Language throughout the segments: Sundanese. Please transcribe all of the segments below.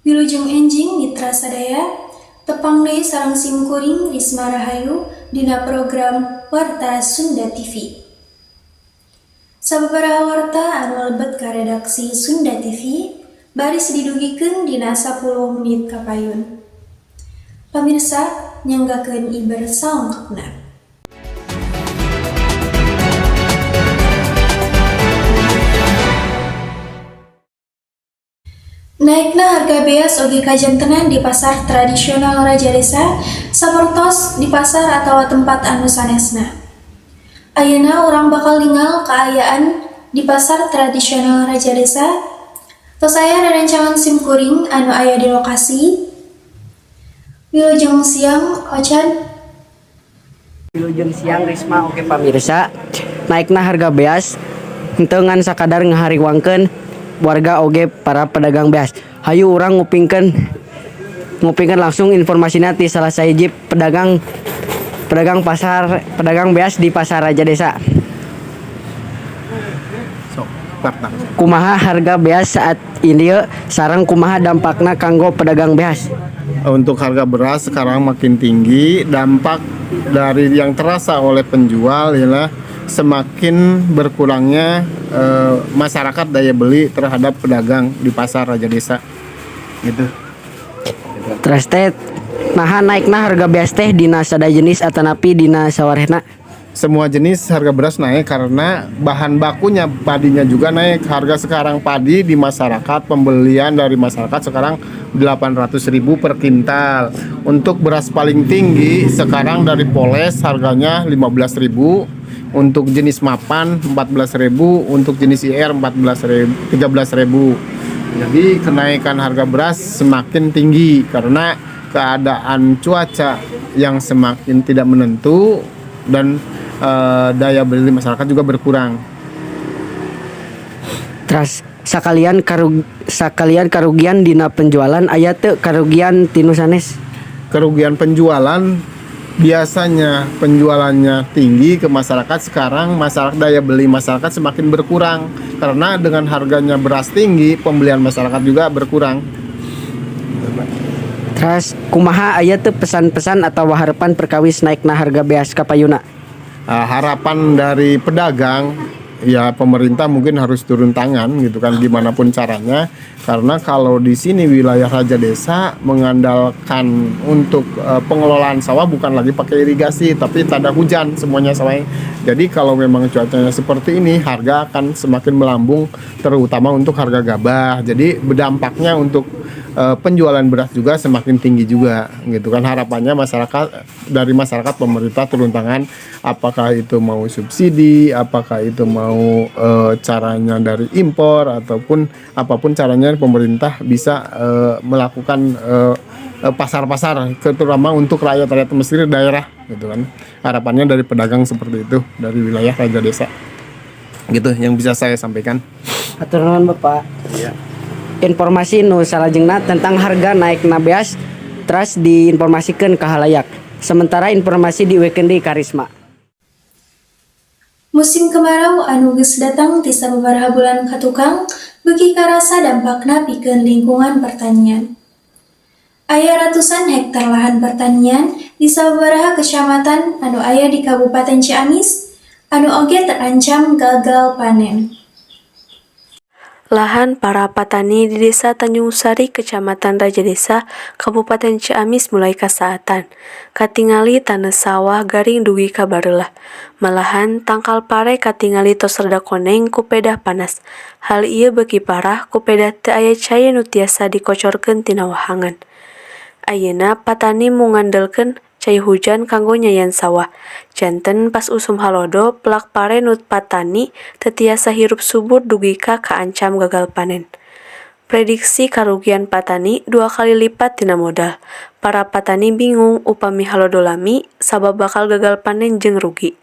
Wilujeng enjing mitra sadaya, tepang deui sareng simkuring Risma Rahayu dina program Warta Sunda TV. Sababaraha warta anu lebet ka redaksi Sunda TV baris didugikeun dina 10 menit kapayun. Pamirsa, nyanggakeun iber saongkokna. Naikna harga beas oge kajantenan di pasar tradisional Raja Desa sapertos di pasar atau tempat anu sanesna. Ayeuna urang bakal ningal kaayaan di pasar tradisional Raja Desa. Tos aya rerencangan simkuring anu aya di lokasi. Wilujeng siang Ocan. Wilujeng siang Risma. Oke pamirsa, naikna harga beas henteu ngan sakadar ngahariwangkeun warga oge para pedagang beas. Hayu urang ngupingkeun langsung informasinya ti salah sahiji pedagang beas di pasar Raja Desa. Kumaha harga beas saat ini sareng kumaha dampakna kanggo pedagang beas? Untuk harga beras sekarang makin tinggi, dampak dari yang terasa oleh penjual ialah semakin berkurangnya masyarakat daya beli terhadap pedagang di pasar Raja Desa gitu. Terus teh naha naikna harga beas teh dina sada jenis atanapi dina sawarehna? Semua jenis harga beras naik karena bahan bakunya, padinya juga naik. Harga sekarang padi di masyarakat, pembelian dari masyarakat sekarang 800.000 per kintal. Untuk beras paling tinggi sekarang dari Poles harganya 15.000. Untuk jenis mapan 14.000, untuk jenis IR 13.000. Jadi kenaikan harga beras semakin tinggi karena keadaan cuaca yang semakin tidak menentu dan daya beli masyarakat juga berkurang. Terus sakalian karugian dina penjualan aya teu karugian tinu sanes? Kerugian penjualan biasanya penjualannya tinggi ke masyarakat, sekarang masyarakat daya beli masyarakat semakin berkurang karena dengan harganya beras tinggi pembelian masyarakat juga berkurang. Terus kumaha aya teu pesan-pesan atau harapan perkawis naikna harga beas ka payuna? Harapan dari pedagang ya pemerintah mungkin harus turun tangan gitu kan gimana pun caranya, karena kalau di sini wilayah Raja Desa mengandalkan untuk pengelolaan sawah bukan lagi pakai irigasi tapi tanda hujan semuanya sawahnya. Jadi kalau memang cuacanya seperti ini harga akan semakin melambung, terutama untuk harga gabah. Jadi berdampaknya untuk penjualan beras juga semakin tinggi juga gitu kan. Harapannya dari masyarakat pemerintah turun tangan, apakah itu mau subsidi, apakah itu mau caranya dari impor ataupun apapun caranya pemerintah bisa melakukan pasar-pasar terutama untuk rakyat-rakyat mesir daerah gitu kan. Harapannya dari pedagang seperti itu dari wilayah Raja Desa. Gitu yang bisa saya sampaikan. Atur nuhun Bapak. Iya. Informasi nu salajengna tentang harga naikna beas terus diinformasikeun ka halayak. Sementara informasi dieukeun di Karisma. Musim kemarau anu geus datang ti sababaraha bulan katukang beuki karasa dampakna pikeun lingkungan pertanian. Aya ratusan hektar lahan pertanian di sababaraha kecamatan anu aya di Kabupaten Ciamis anu oge terancam gagal panen. Lahan para petani di Desa Tanjung Sari, Kecamatan Raja Desa, Kabupaten Ciamis mulai kasaatan. Katingali tanah sawah garing dugi ka bareulah. Malahan tangkal pare katingali tos rada koneng ku pedah panas. Hal ieu beuki parah ku pedah teu aya cai nu tiasa dikocorkeun tina wahangan. Ayeuna patani mungandalkeun cai hujan kanggo nyayan sawah. Janten pas usum halodo pelak pare nu patani teu tiasa hirup subur dugi ka kaancam gagal panen. Prediksi karugian patani 2 kali lipat tina modal. Para patani bingung upami halodo lami sabab bakal gagal panen jeung rugi.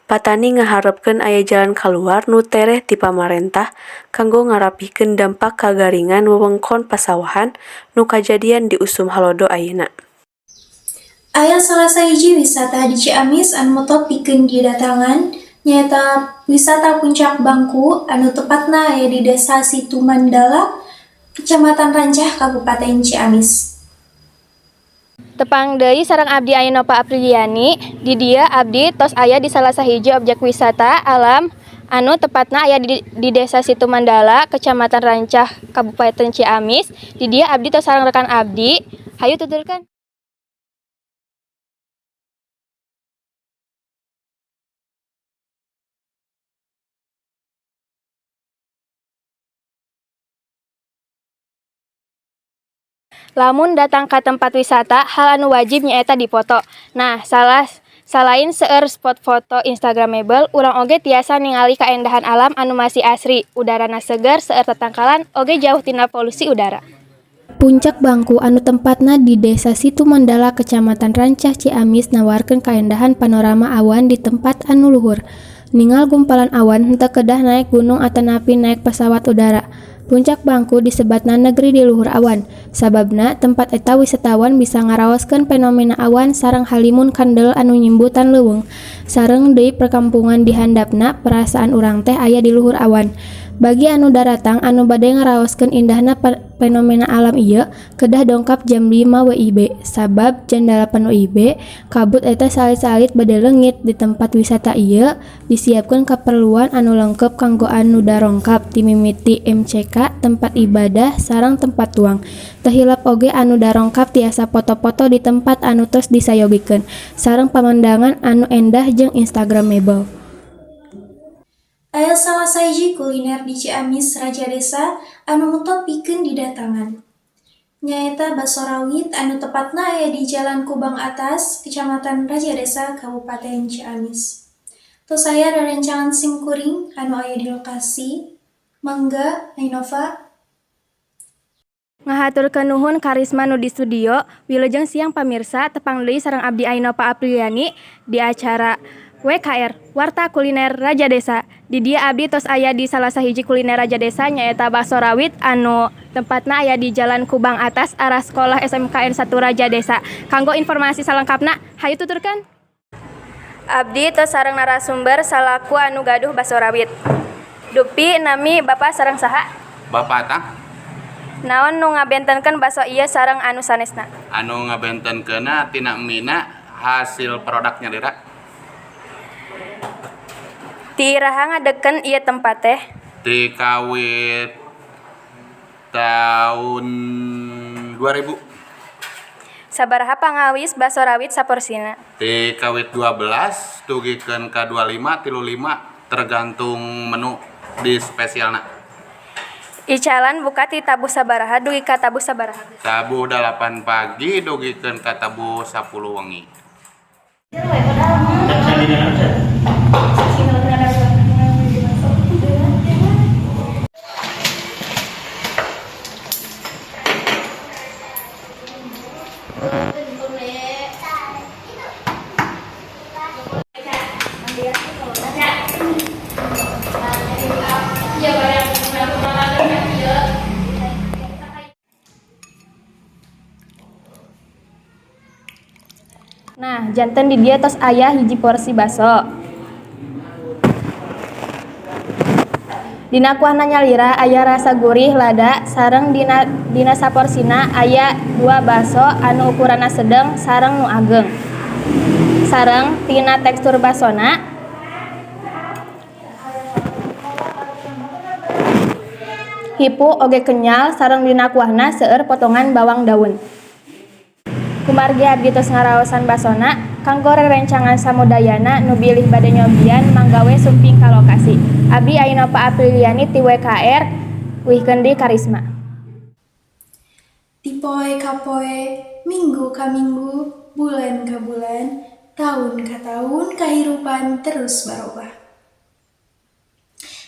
Patani ngaharepkeun aya jalan kaluar nu tereh ti pamarentah kanggo ngarapihkeun dampak kagaringan wewengkon pasawahan nu kajadian di usum halodo ayeuna. Aya salah sahiji wisata di Ciamis anu motot pikeun didatangan nyaeta wisata Puncak Bangku anu tepatna aya di Desa Situ Mandala Kecamatan Rancah, Kabupaten Ciamis. Tepang deui sareng abdi ayeuna Pa Apriliani, di dieu abdi tos aya di salah sahiji objek wisata alam anu tepatna aya di Desa Situ Mandala, Kecamatan Rancah, Kabupaten Ciamis. Di dieu abdi tos sareng rekan abdi. Hayu tuturkeun. Lamun datang ke tempat wisata, hal anu wajib nyaeta dipoto. Nah, selain seueur spot foto instagramable, urang oge tiasa ningali kaendahan alam anu masih asri, udarana seger seueur tatangkalan oge jauh tina polusi udara. Puncak Bangku anu tempatna di Desa Situ Mandala, Kecamatan Rancah, Ciamis nawarkeun kaendahan panorama awan di tempat anu luhur. Ningal gumpalan awan henteu kedah naek gunung atanapi naek pesawat udara. Puncak Bangku disebatna negeri di luhur awan. Sababna tempat eta wisatawan bisa ngaraoskeun fenomena awan sareng halimun kandel anu nyimbutan leuweung. Sareng deui perkampungan di handapna perasaan urang teh aya di luhur awan. Bagi anu daratang anu bade ngaraoskeun indahna fenomena alam ieu, kedah dongkap jam 5 WIB. Sabab jam 8 WIB kabut eta salit-salit bade leungit. Di tempat wisata ieu disiapkeun kaperluan anu lengkep kanggo anu darongkap, ti mimiti MCK, tempat ibadah sareng tempat tuang. Teu hilap oge anu darongkap tiasa foto-foto di tempat anu tos disayogikeun, sareng pamandangan anu endah jeung instagramable. Aya salah sahiji kuliner di Ciamis Raja Desa anu mutot pikeun didatangan. Nyaeta baso rawit anu tepatna aya di Jalan Kubang Atas, Kecamatan Raja Desa, Kabupaten Ciamis. Tos aya rerencangan simkuring anu aya di lokasi. Mangga, Ainova. Ngahaturkeun nuhun Karisma nu di studio. Wilujeng siang pamirsa, tepang deui sareng abdi ayeuna Pa Apriliani di acara WKR Warta Kuliner Raja Desa. Di dia abdi tos aya di salah sahiji kuliner Raja Desa nyaeta baso rawit anu tempatna aya di Jalan Kubang Atas arah sekolah SMKN 1 Raja Desa. Kanggo informasi salengkapna, hayu tuturkeun. Abdi tos sareng narasumber salaku anu gaduh baso rawit. Dupi nami Bapak sareng saha? Bapak tah Naon nu ngabentenkeun baso ieu sareng anu sanesna? anu ngabentenkeunna tina mina hasil produknya dira. Ti iraha ngadegkeun ieu tempat teh? Ti kawit tahun 2000. Sabaraha pangawis baso rawit saporsina? Ti kawit 12 tugikeun ka 25 35 tergantung menu di spesialna. Icalan buka ti tabuh sabaraha dugi ka tabuh sabaraha? Tabuh 8 pagi dugikeun ka tabuh 10 wengi. Nah, janten di dia tos aya hiji porsi baso. Dina kuahna nyalira aya rasa gurih lada sareng dina saporsina aya 2 baso anu ukuranna sedeng sareng nu ageng. Sareng tina tekstur basona hipu oge kenyal sareng dina kuahna seueur potongan bawang daun. Kumargi abdi tos ngaraosan basona, kanggo rerencangan samudayana nu bilih bade nyobian manggawe sumping ka lokasi. Abdi ayeuna Pa Apriliani ti WKR, wihkeun deui Karisma. Ti poe ka poe, minggu ka minggu, bulan ka bulan, tahun ka tahun, kahirupan terus barubah.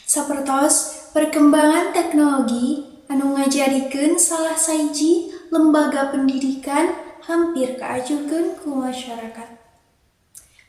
Sapertos perkembangan teknologi anu ngajadikeun salah sahiji lembaga pendidikan hampir kaajukeun ku masyarakat.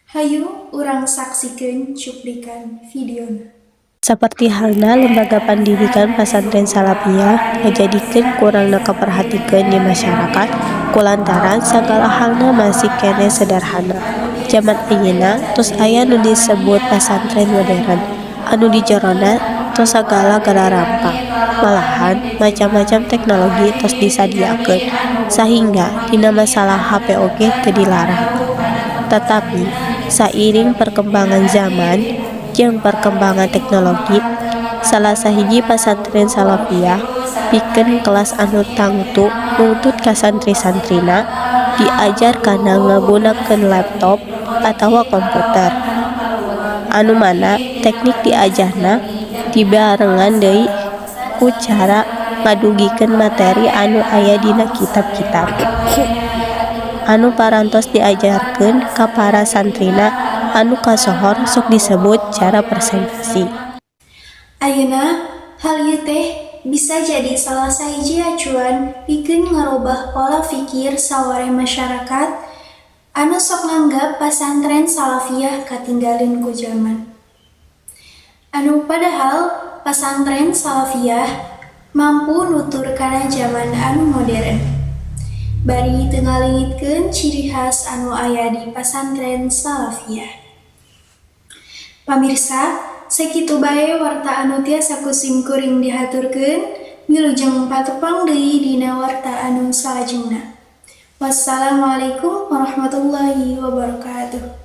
Hayu urang saksikeun cuplikan videona. Seperti halnya lembaga pendidikan Pesantren Salafiyah ngajadikeun kurangna kaperhatikeun di masyarakat kulantaran sagala halna masih kene sederhana. Zaman ayeuna tos aya nu disebut pesantren modern anu di jerona tos sagala gararampa. Malahan macam-macam teknologi tos disadiakeun sehingga dina masalah HP oge teu dilarang. Tetapi sairing perkembangan zaman jeung perkembangan teknologi, salah sahiji pasantren Salafiyah pikeun kelas anu tangtu nuntut ka santri-santrina diajar kana ngagunakeun laptop atawa komputer. Anu mana teknik diajarna dibarengan deui ku cara ngadugikeun materi anu aya dina kitab-kitab anu parantos diajarkeun ka para santrina anu kasohor sok disebut cara presentasi. Ayeuna hal ieu teh bisa jadi salah sahiji acuan pikeun ngarobah pola pikir sawareh masyarakat anu sok nganggap pasantren Salafiyah katinggalin ku zaman. Anu padahal pasantren Salafiyah mampu nutur kana zaman anu modern. Bari teu ngalingitkeun ciri khas anu aya di pasantren Salafiyah. Pamirsa, sakitu bae warta anu tiasa kusim kuring dihaturkeun, wilujeng patepang deui dina warta anu salajengna. Wassalamualaikum warahmatullahi wabarakatuh.